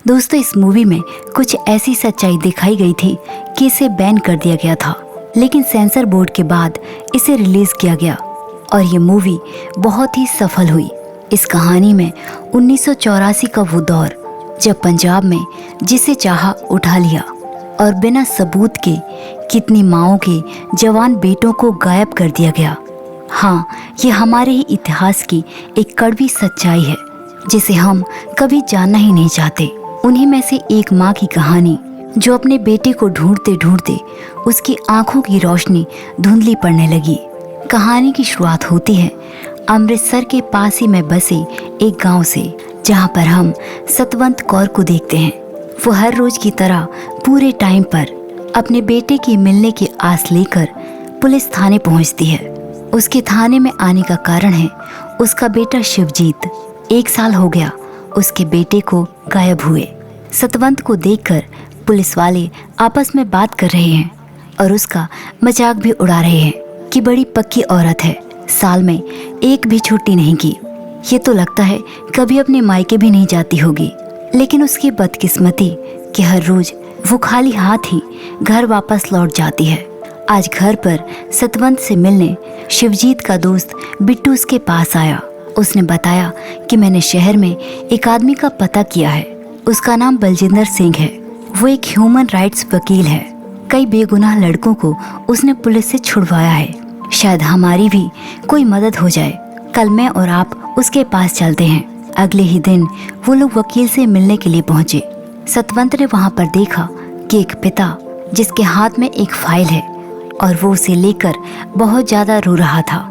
दोस्तों, इस मूवी में कुछ ऐसी सच्चाई दिखाई गई थी कि इसे बैन कर दिया गया था, लेकिन सेंसर बोर्ड के बाद इसे रिलीज किया गया और ये मूवी बहुत ही सफल हुई। इस कहानी में 1984 का वो दौर जब पंजाब में जिसे चाहा उठा लिया और बिना सबूत के कितनी माओं के जवान बेटों को गायब कर दिया गया। हाँ, ये हमारे ही इतिहास की एक कड़वी सच्चाई है जिसे हम कभी जानना ही नहीं चाहते। उन्हीं में से एक माँ की कहानी जो अपने बेटे को ढूंढते ढूंढते उसकी आंखों की रोशनी धुंधली पड़ने लगी। कहानी की शुरुआत होती है अमृतसर के पास ही में बसे एक गांव से, जहां पर हम सतवंत कौर को देखते हैं। वो हर रोज की तरह पूरे टाइम पर अपने बेटे की मिलने की आस लेकर पुलिस थाने पहुंचती है। उसके थाने में आने का कारण है उसका बेटा शिवजीत। 1 साल हो गया उसके बेटे को गायब हुए। सतवंत को देखकर पुलिस वाले आपस में बात कर रहे हैं और उसका मजाक भी उड़ा रहे हैं कि बड़ी पक्की औरत है, साल में एक भी छुट्टी नहीं की। ये तो लगता है कभी अपने मायके भी नहीं जाती होगी। लेकिन उसकी बदकिस्मती कि हर रोज वो खाली हाथ ही घर वापस लौट जाती है। आज घर पर सतवंत से मिलने शिवजीत का दोस्त बिट्टू उसके पास आया। उसने बताया कि मैंने शहर में एक आदमी का पता किया है, उसका नाम बलजिंदर सिंह है। वो एक ह्यूमन राइट्स वकील है। कई बेगुनाह लड़कों को उसने पुलिस से छुड़वाया है। शायद हमारी भी कोई मदद हो जाए। कल मैं और आप उसके पास चलते हैं। अगले ही दिन वो लोग वकील से मिलने के लिए पहुंचे। सतवंत ने वहां पर देखा कि एक पिता जिसके हाथ में एक फाइल है और वो उसे लेकर बहुत ज्यादा रो रहा था।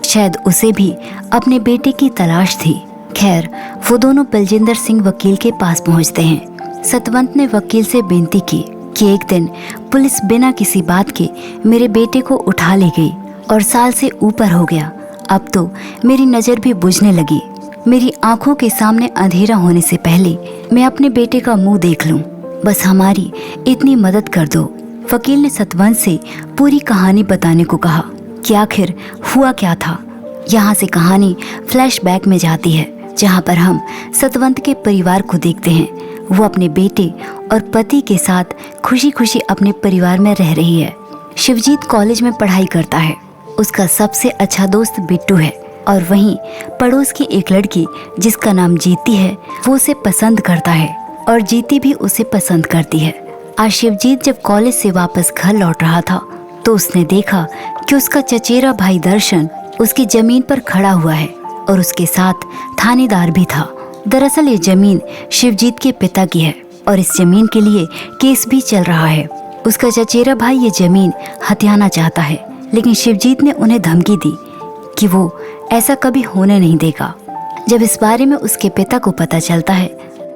शायद उसे भी अपने बेटे की तलाश थी। खैर, वो दोनों बलजिंदर सिंह वकील के पास पहुंचते हैं। सतवंत ने वकील से बेनती की कि एक दिन पुलिस बिना किसी बात के मेरे बेटे को उठा ले गई और साल से ऊपर हो गया। अब तो मेरी नज़र भी बुझने लगी। मेरी आंखों के सामने अंधेरा होने से पहले मैं अपने बेटे का मुंह देख लूं। बस हमारी इतनी मदद कर दो। वकील ने सतवंत से पूरी कहानी बताने को कहा कि आखिर हुआ क्या था। यहाँ से कहानी फ्लैशबैक में जाती है, जहाँ पर हम सतवंत के परिवार को देखते हैं। वो अपने बेटे और पति के साथ खुशी खुशी अपने परिवार में रह रही है। शिवजीत कॉलेज में पढ़ाई करता है। उसका सबसे अच्छा दोस्त बिट्टू है और वहीं पड़ोस की एक लड़की जिसका नाम जीती है, वो उसे पसंद करता है और जीती भी उसे पसंद करती है। आज शिवजीत जब कॉलेज से वापस घर लौट रहा था तो उसने देखा कि उसका चचेरा भाई दर्शन उसकी जमीन पर खड़ा हुआ है और उसके साथ थानेदार भी था। दरअसल ये जमीन शिवजीत के पिता की है और इस जमीन के लिए केस भी चल रहा है। उसका चचेरा भाई ये जमीन हथियाना चाहता है, लेकिन शिवजीत ने उन्हें धमकी दी कि वो ऐसा कभी होने नहीं देगा। जब इस बारे में उसके पिता को पता चलता है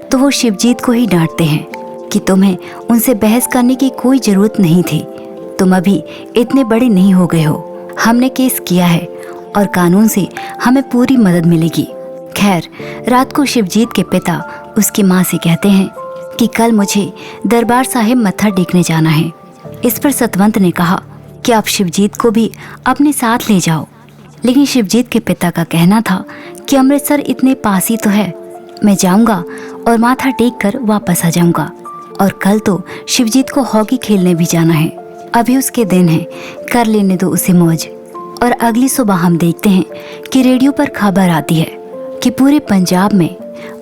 तो वो शिवजीत को ही डांटते हैं कि तुम्हें उनसे बहस करने की कोई जरूरत नहीं थी। तुम अभी इतने बड़े नहीं हो गए हो। हमने केस किया है और कानून से हमें पूरी मदद मिलेगी। खैर, रात को शिवजीत के पिता उसकी माँ से कहते हैं कि कल मुझे दरबार साहिब मत्था टेकने जाना है। इस पर सतवंत ने कहा कि आप शिवजीत को भी अपने साथ ले जाओ। लेकिन शिवजीत के पिता का कहना था कि अमृतसर इतने पास ही तो है, मैं जाऊंगा और माथा टेक कर वापस आ जाऊंगा। और कल तो शिवजीत को हॉकी खेलने भी जाना है। अभी उसके दिन है, कर लेने दो उसे मौज। और अगली सुबह हम देखते हैं कि रेडियो पर खबर आती है कि पूरे पंजाब में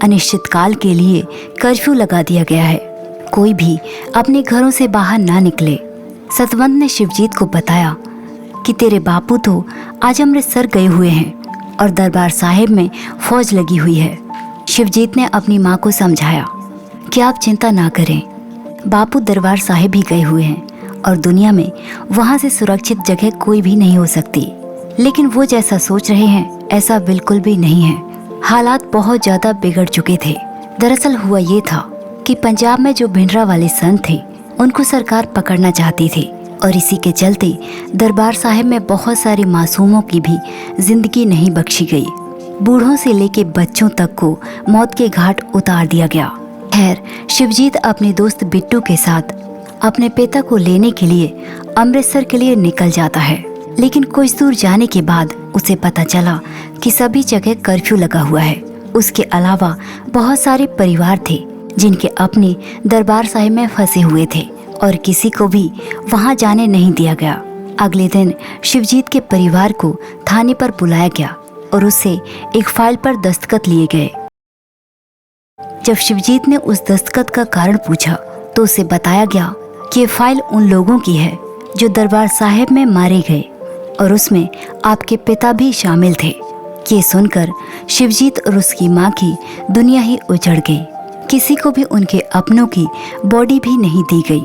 अनिश्चितकाल के लिए कर्फ्यू लगा दिया गया है। कोई भी अपने घरों से बाहर ना निकले। सतवंत ने शिवजीत को बताया कि तेरे बापू तो आज अमृतसर गए हुए हैं और दरबार साहिब में फौज लगी हुई है। शिवजीत ने अपनी माँ को समझाया कि आप चिंता ना करें, बापू दरबार साहिब ही गए हुए हैं और दुनिया में वहाँ से सुरक्षित जगह कोई भी नहीं हो सकती। लेकिन वो जैसा सोच रहे हैं ऐसा बिल्कुल भी नहीं है। हालात बहुत ज़्यादा बिगड़ चुके थे। दरअसल हुआ ये था कि पंजाब में जो भिंडरा वाले संत थे उनको सरकार पकड़ना चाहती थी और इसी के चलते दरबार साहिब में बहुत सारे मासूमों की भी जिंदगी नहीं बख्शी गई। बूढ़ों से लेके बच्चों तक को मौत के घाट उतार दिया गया। खैर, शिवजीत अपने दोस्त बिट्टू के साथ अपने पिता को लेने के लिए अमृतसर के लिए निकल जाता है। लेकिन कुछ दूर जाने के बाद उसे पता चला कि सभी जगह कर्फ्यू लगा हुआ है। उसके अलावा बहुत सारे परिवार थे जिनके अपने दरबार साहिब में फंसे हुए थे और किसी को भी वहां जाने नहीं दिया गया। अगले दिन शिवजीत के परिवार को थाने पर बुलाया गया और उससे एक फाइल पर दस्तखत लिए गए। जब शिवजीत ने उस दस्तखत का कारण पूछा तो उसे बताया गया कि ये फाइल उन लोगों की है जो दरबार साहिब में मारे गए और उसमें आपके पिता भी शामिल थे। ये सुनकर शिवजीत और उसकी माँ की दुनिया ही उजड़ गई। किसी को भी उनके अपनों की बॉडी भी नहीं दी गई।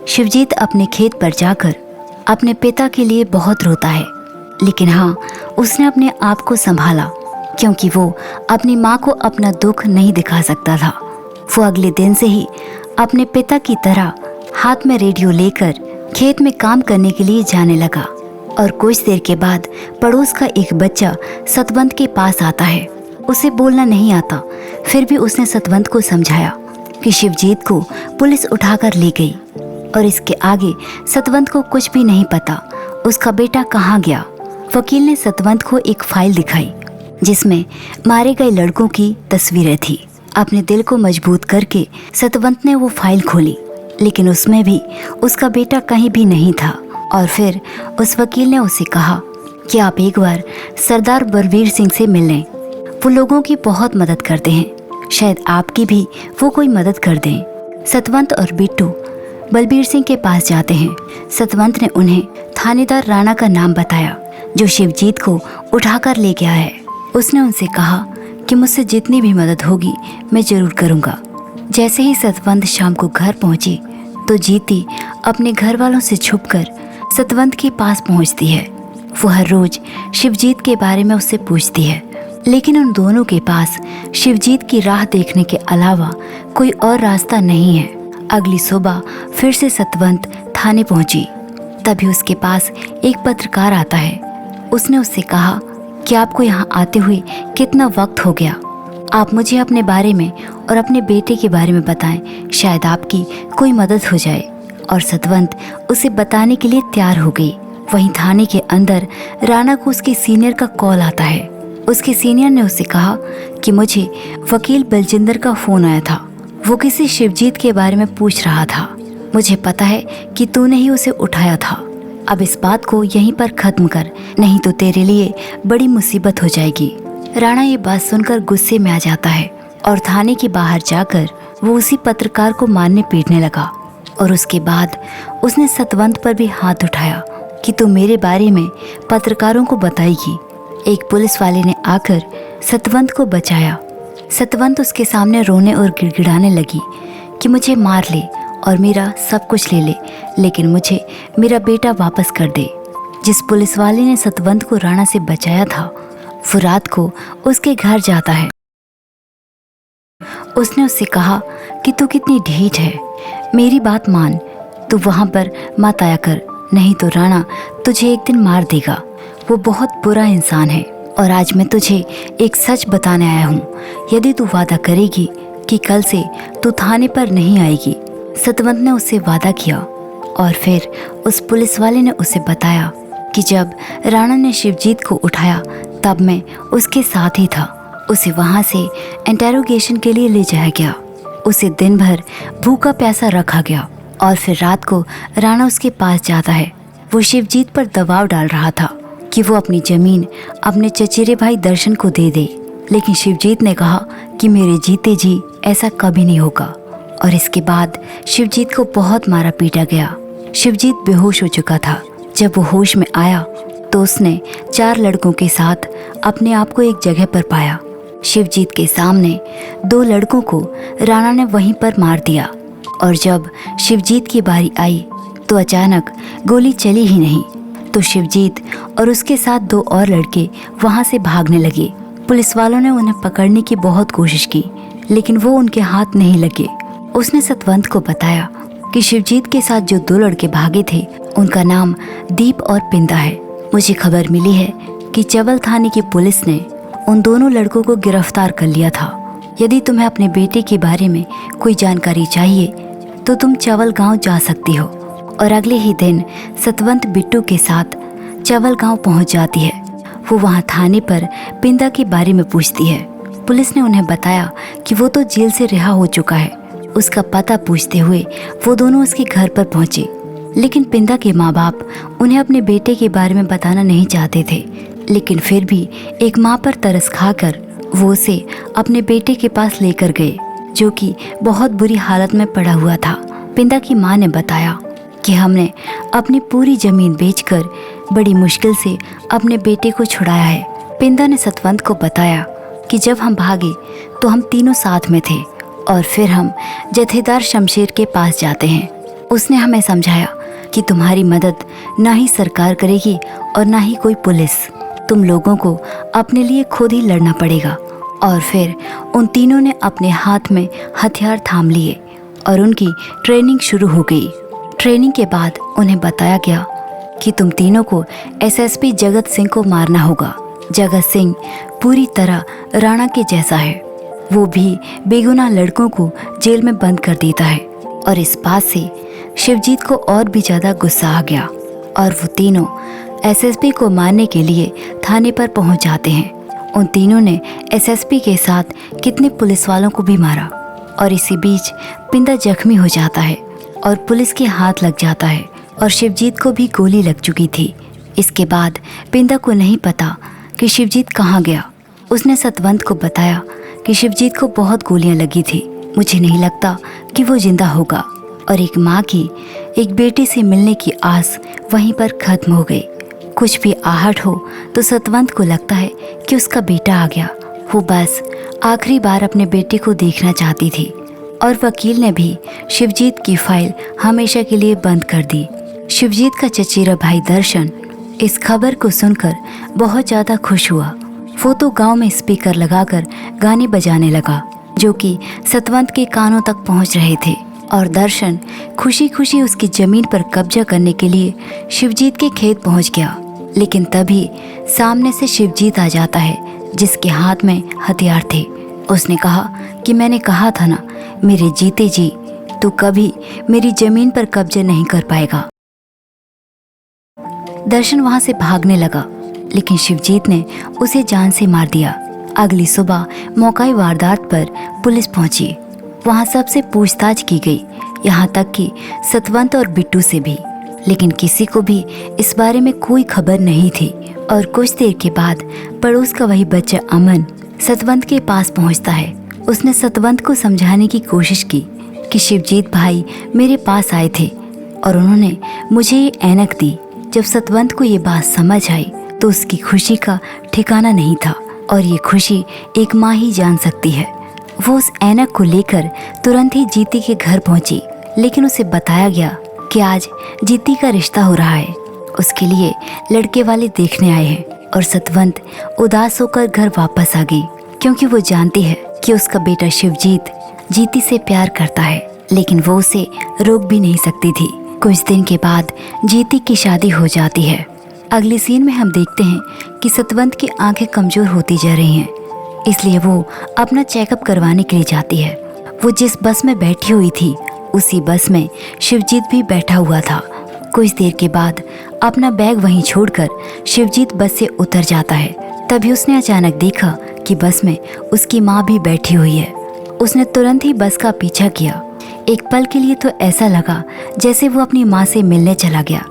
शिवजीत अपने खेत पर जाकर अपने पिता के लिए बहुत रोता है, लेकिन हाँ, उसने अपने आप को संभाला क्योंकि वो अपनी माँ को अपना दुख नहीं दिखा सकता था। वो अगले दिन से ही अपने पिता की तरह हाथ में रेडियो लेकर खेत में काम करने के लिए जाने लगा। और कुछ देर के बाद पड़ोस का एक बच्चा सतवंत के पास आता है। उसे बोलना नहीं आता, फिर भी उसने सतवंत को समझाया कि शिवजीत को पुलिस उठाकर ले गई और इसके आगे सतवंत को कुछ भी नहीं पता उसका बेटा कहाँ गया। वकील ने सतवंत को एक फाइल दिखाई जिसमें मारे गए लड़कों की तस्वीरें थी। अपने दिल को मजबूत करके सतवंत ने वो फाइल खोली, लेकिन उसमें भी उसका बेटा कहीं भी नहीं था। और फिर उस वकील ने उसे कहा कि आप एक बार सरदार बलबीर सिंह से मिल लें, वो लोगों की बहुत मदद करते हैं, शायद आपकी भी वो कोई मदद कर दें। सतवंत और बिट्टू बलबीर सिंह के पास जाते हैं। सतवंत ने उन्हें थानेदार राणा का नाम बताया जो शिवजीत को उठाकर ले गया है। उसने उनसे कहा कि मुझसे जितनी भी मदद होगी मैं जरूर करूँगा। जैसे ही सतवंत शाम को घर पहुंची तो जीती अपने घर वालों से छुपकर सतवंत के पास पहुंचती है। वो हर रोज शिवजीत के बारे में उससे पूछती है, लेकिन उन दोनों के पास शिवजीत की राह देखने के अलावा कोई और रास्ता नहीं है। अगली सुबह फिर से सतवंत थाने पहुंची। तभी उसके पास एक पत्रकार आता है। उसने उससे कहा कि आपको यहाँ आते हुए कितना वक्त हो गया, आप मुझे अपने बारे में और अपने बेटे के बारे में बताएं, शायद आपकी कोई मदद हो जाए। और सतवंत उसे बताने के लिए तैयार हो गई। वहीं थाने के अंदर राणा को उसके सीनियर का कॉल आता है। उसके सीनियर ने उससे कहा कि मुझे वकील बलजिंदर का फोन आया था, वो किसी शिवजीत के बारे में पूछ रहा था। मुझे पता है कि तूने ही उसे उठाया था। अब इस बात को यहीं पर खत्म कर, नहीं तो तेरे लिए बड़ी मुसीबत हो जाएगी। राणा ये बात सुनकर गुस्से में आ जाता है और थाने के बाहर जाकर वो उसी पत्रकार को मारने पीटने लगा। और उसके बाद उसने सतवंत पर भी हाथ उठाया कि तू मेरे बारे में पत्रकारों को बताएगी। एक पुलिस वाले ने आकर सतवंत को बचाया। सतवंत उसके सामने रोने और गिड़गिड़ाने लगी कि मुझे मार ले और मेरा सब कुछ ले ले, लेकिन मुझे मेरा बेटा वापस कर दे। जिस पुलिस वाले ने सतवंत को राणा से बचाया था वो रात को उसके घर जाता है। उसने उससे कहा कि तू कितनी ढीठ है, मेरी बात मान, तू वहाँ पर मत आया कर, नहीं तो राणा तुझे एक दिन मार देगा। वो बहुत बुरा इंसान है और आज मैं तुझे एक सच बताने आया हूँ। यदि तू वादा करेगी कि कल से तू थाने पर नहीं आएगी। सतवंत ने उससे वादा किया और फिर उस पुलिस वाले ने उसे बताया कि जब राणा ने शिवजीत को उठाया तब मैं उसके साथ ही था। उसे वहाँ से इंटेरोगेशन के लिए ले जाया गया। उसे दिन भर भूखा प्यासा रखा गया और फिर रात को राणा उसके पास जाता है। वो शिवजीत पर दबाव डाल रहा था कि वो अपनी जमीन अपने चचेरे भाई दर्शन को दे दे, लेकिन शिवजीत ने कहा कि मेरे जीते जी ऐसा कभी नहीं होगा। और इसके बाद शिवजीत को बहुत मारा पीटा गया। शिवजीत बेहोश हो चुका था। जब वो होश में आया तो उसने 4 लड़कों के साथ अपने आप को एक जगह पर पाया। शिवजीत के सामने 2 लड़कों को राणा ने वहीं पर मार दिया और जब शिवजीत की बारी आई तो अचानक गोली चली ही नहीं, तो शिवजीत और उसके साथ 2 और लड़के वहां से भागने लगे। पुलिस वालों ने उन्हें पकड़ने की बहुत कोशिश की, लेकिन वो उनके हाथ नहीं लगे। उसने सतवंत को बताया कि शिवजीत के साथ जो 2 लड़के भागे थे उनका नाम दीप और पिंदा है। मुझे खबर मिली है कि चवल थाने की पुलिस ने उन दोनों लड़कों को गिरफ्तार कर लिया था। यदि तुम्हें अपने बेटे के बारे में कोई जानकारी चाहिए तो तुम चवल गांव जा सकती हो। और अगले ही दिन सतवंत बिट्टू के साथ चवल गांव पहुंच जाती है। वो वहां थाने पर पिंदा के बारे में पूछती है। पुलिस ने उन्हें बताया कि वो तो जेल से रिहा हो चुका है उसका पता पूछते हुए वो दोनों उसके घर पर पहुंचे। लेकिन पिंदा के माँ बाप उन्हें अपने बेटे के बारे में बताना नहीं चाहते थे, लेकिन फिर भी एक माँ पर तरस खाकर वो उसे अपने बेटे के पास लेकर गए, जो कि बहुत बुरी हालत में पड़ा हुआ था। पिंदा की माँ ने बताया कि हमने अपनी पूरी जमीन बेचकर बड़ी मुश्किल से अपने बेटे को छुड़ाया है। पिंदा ने सतवंत को बताया कि जब हम भागे तो हम तीनों साथ में थे और फिर हम जथेदार शमशेर के पास जाते हैं। उसने हमें समझाया कि तुम्हारी मदद ना ही सरकार करेगी और ना ही कोई पुलिस। तुम लोगों को अपने लिए खुद ही लड़ना पड़ेगा। और फिर उन तीनों ने अपने हाथ में हथियार थाम लिए और उनकी ट्रेनिंग शुरू हो गई। ट्रेनिंग के बाद उन्हें बताया गया कि तुम तीनों को एसएसपी जगत सिंह को मारना होगा। जगत सिंह पूरी तरह राणा के जैसा है, वो भी बेगुनाह लड़कों को जेल में बंद कर देता है। और इस बात से शिवजीत को और भी ज़्यादा गुस्सा आ गया और वो तीनों एसएसपी को मारने के लिए थाने पर पहुंच जाते हैं। उन तीनों ने एसएसपी के साथ कितने पुलिस वालों को भी मारा और इसी बीच पिंदा जख्मी हो जाता है और पुलिस के हाथ लग जाता है और शिवजीत को भी गोली लग चुकी थी। इसके बाद पिंदा को नहीं पता कि शिवजीत कहाँ गया। उसने सतवंत को बताया कि शिवजीत को बहुत गोलियां लगी थी, मुझे नहीं लगता कि वो जिंदा होगा। और एक माँ की एक बेटे से मिलने की आस वहीं पर खत्म हो गई। कुछ भी आहट हो तो सतवंत को लगता है कि उसका बेटा आ गया। वो बस आखिरी बार अपने बेटे को देखना चाहती थी। और वकील ने भी शिवजीत की फाइल हमेशा के लिए बंद कर दी। शिवजीत का चचेरा भाई दर्शन इस खबर को सुनकर बहुत ज़्यादा खुश हुआ। वो तो गांव में स्पीकर लगाकर गाने बजाने लगा, जो कि सतवंत के कानों तक पहुंच रहे थे। और दर्शन खुशी खुशी उसकी ज़मीन पर कब्जा करने के लिए शिवजीत के खेत पहुंच गया। लेकिन तभी सामने से शिवजीत आ जाता है, जिसके हाथ में हथियार थे। उसने कहा कि मैंने कहा था ना, मेरे जीते जी तू कभी मेरी ज़मीन पर कब्जा नहीं कर पाएगा। दर्शन वहां से भागने लगा, लेकिन शिवजीत ने उसे जान से मार दिया। अगली सुबह मौकाई वारदात पर पुलिस पहुंची। वहां सबसे पूछताछ की गई, यहाँ तक कि सतवंत और बिट्टू से भी, लेकिन किसी को भी इस बारे में कोई खबर नहीं थी। और कुछ देर के बाद पड़ोस का वही बच्चा अमन सतवंत के पास पहुंचता है। उसने सतवंत को समझाने की कोशिश की कि शिवजीत भाई मेरे पास आए थे और उन्होंने मुझे ये ऐनक दी। जब सतवंत को ये बात समझ आई तो उसकी खुशी का ठिकाना नहीं था, और ये खुशी एक माँ ही जान सकती है। वो उस ऐनक को लेकर तुरंत ही जीती के घर पहुंची, लेकिन उसे बताया गया कि आज जीती का रिश्ता हो रहा है। उसके लिए लड़के वाले देखने आए हैं। और सतवंत उदास होकर घर वापस आ गई, क्योंकि वो जानती है कि उसका बेटा शिवजीत जीती से प्यार करता है, लेकिन वो उसे रोक भी नहीं सकती थी। कुछ दिन के बाद जीती की शादी हो जाती है। अगली सीन में हम देखते हैं कि सतवंत की आंखें कमजोर होती जा रही हैं, इसलिए वो अपना चेकअप करवाने के लिए जाती है। वो जिस बस में बैठी हुई थी उसी बस में शिवजीत भी बैठा हुआ था। कुछ देर के बाद अपना बैग वहीं छोड़कर शिवजीत बस से उतर जाता है। तभी उसने अचानक देखा कि बस में उसकी माँ भी बैठी हुई है। उसने तुरंत ही बस का पीछा किया। एक पल के लिए तो ऐसा लगा जैसे वो अपनी माँ से मिलने चला गया,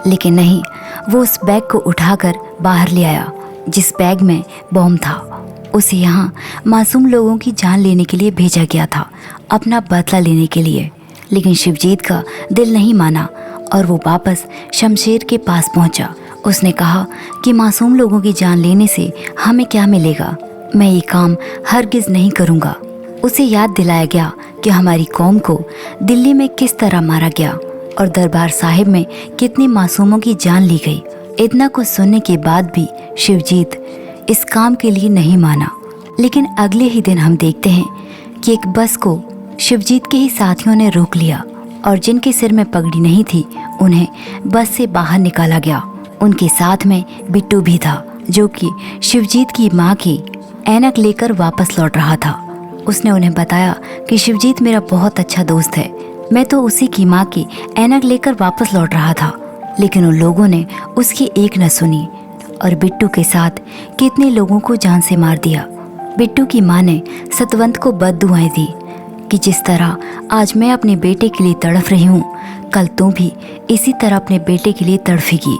लेकिन नहीं, वो उस बैग को उठाकर बाहर ले आया जिस बैग में बॉम्ब था। उसे यहाँ मासूम लोगों की जान लेने के लिए भेजा गया था, अपना बदला लेने के लिए। लेकिन शिवजीत का दिल नहीं माना और वो वापस शमशेर के पास पहुंचा। उसने कहा कि मासूम लोगों की जान लेने से हमें क्या मिलेगा, मैं ये काम हरगिज़ नहीं करूँगा। उसे याद दिलाया गया कि हमारी कौम को दिल्ली में किस तरह मारा गया और दरबार साहिब में कितनी मासूमों की जान ली गई। इतना कुछ सुनने के बाद भी शिवजीत इस काम के लिए नहीं माना। लेकिन अगले ही दिन हम देखते हैं कि एक बस को शिवजीत के ही साथियों ने रोक लिया और जिनके सिर में पगड़ी नहीं थी उन्हें बस से बाहर निकाला गया। उनके साथ में बिट्टू भी था, जो कि शिवजीत की माँ की ऐनक लेकर वापस लौट रहा था। उसने उन्हें बताया कि शिवजीत मेरा बहुत अच्छा दोस्त है, मैं तो उसी की माँ की ऐनक लेकर वापस लौट रहा था। लेकिन उन लोगों ने उसकी एक न सुनी और बिट्टू के साथ कितने लोगों को जान से मार दिया। बिट्टू की माँ ने सतवंत को बददुआएं दी कि जिस तरह आज मैं अपने बेटे के लिए तड़फ रही हूँ, कल तू भी इसी तरह अपने बेटे के लिए तड़फेगी।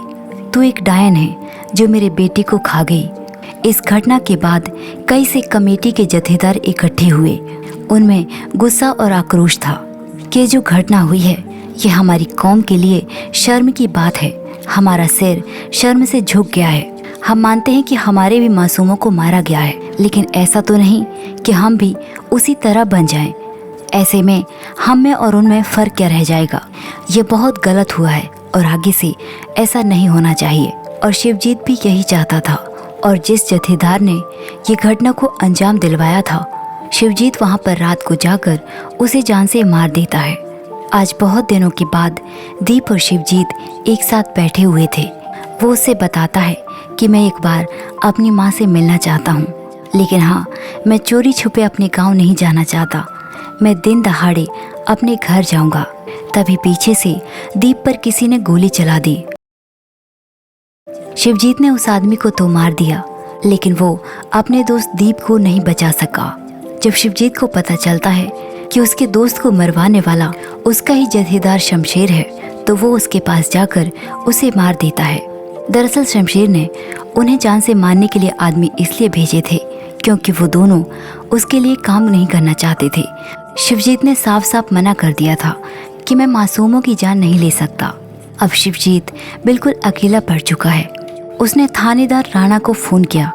तू एक डायन है जो मेरे बेटे को खा गई। इस घटना के बाद कई से कमेटी के जथेदार इकट्ठे हुए। उनमें गुस्सा और आक्रोश था कि जो घटना हुई है ये हमारी कौम के लिए शर्म की बात है। हमारा सिर शर्म से झुक गया है। हम मानते हैं कि हमारे भी मासूमों को मारा गया है, लेकिन ऐसा तो नहीं कि हम भी उसी तरह बन जाएं। ऐसे में हम में और उनमें फ़र्क क्या रह जाएगा। ये बहुत गलत हुआ है और आगे से ऐसा नहीं होना चाहिए। और शिवजीत भी यही चाहता था। और जिस जथेदार ने ये घटना को अंजाम दिलवाया था, शिवजीत वहाँ पर रात को जाकर उसे जान से मार देता है। आज बहुत दिनों के बाद दीप और शिवजीत एक साथ बैठे हुए थे। वो उससे बताता है कि मैं एक बार अपनी माँ से मिलना चाहता हूँ, लेकिन हाँ, मैं चोरी छुपे अपने गांव नहीं जाना चाहता। मैं दिन दहाड़े अपने घर जाऊंगा। तभी पीछे से दीप पर किसी ने गोली चला दी। शिवजीत ने उस आदमी को तो मार दिया, लेकिन वो अपने दोस्त दीप को नहीं बचा सका। जब शिवजीत को पता चलता है कि उसके दोस्त को मरवाने वाला उसका ही जथेदार शमशेर है, तो वो उसके पास जाकर उसे मार देता है। दरअसल शमशेर ने उन्हें जान से मारने के लिए आदमी इसलिए भेजे थे क्योंकि वो दोनों उसके लिए काम नहीं करना चाहते थे। शिवजीत ने साफ साफ मना कर दिया था कि मैं मासूमों की जान नहीं ले सकता। अब शिवजीत बिल्कुल अकेला पड़ चुका है। उसने थानेदार राणा को फ़ोन किया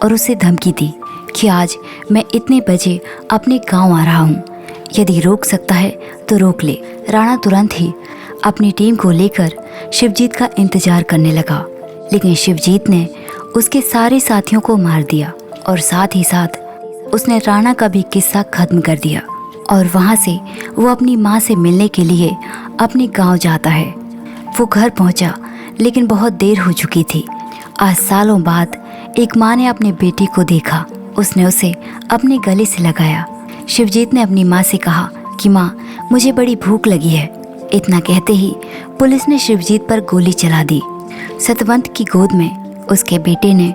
और उसे धमकी दी कि आज मैं इतने बजे अपने गांव आ रहा हूँ, यदि रोक सकता है तो रोक ले। राणा तुरंत ही अपनी टीम को लेकर शिवजीत का इंतजार करने लगा, लेकिन शिवजीत ने उसके सारे साथियों को मार दिया और साथ ही साथ उसने राणा का भी किस्सा खत्म कर दिया। और वहाँ से वो अपनी माँ से मिलने के लिए अपने गांव जाता है। वो घर पहुँचा, लेकिन बहुत देर हो चुकी थी। आज सालों बाद एक माँ ने अपने बेटे को देखा। उसने उसे अपने गले से लगाया। शिवजीत ने अपनी माँ से कहा कि माँ, मुझे बड़ी भूख लगी है। इतना कहते ही पुलिस ने शिवजीत पर गोली चला दी। सतवंत की गोद में उसके बेटे ने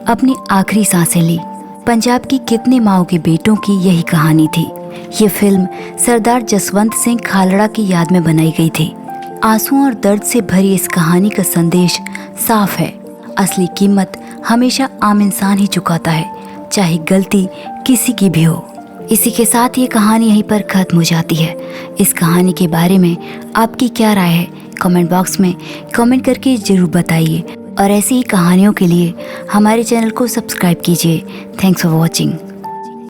अपनी आखिरी सांसें ली। पंजाब की कितने माओं के बेटों की यही कहानी थी। ये फिल्म सरदार जसवंत सिंह खालड़ा की याद में बनाई गई थी। आंसुओं और दर्द से भरी इस कहानी का संदेश साफ है। असली कीमत हमेशा आम इंसान ही चुकाता है, चाहे गलती किसी की भी हो। इसी के साथ ये कहानी यहीं पर खत्म हो जाती है। इस कहानी के बारे में आपकी क्या राय है, कमेंट बॉक्स में कमेंट करके ज़रूर बताइए। और ऐसी ही कहानियों के लिए हमारे चैनल को सब्सक्राइब कीजिए। Thanks for watching.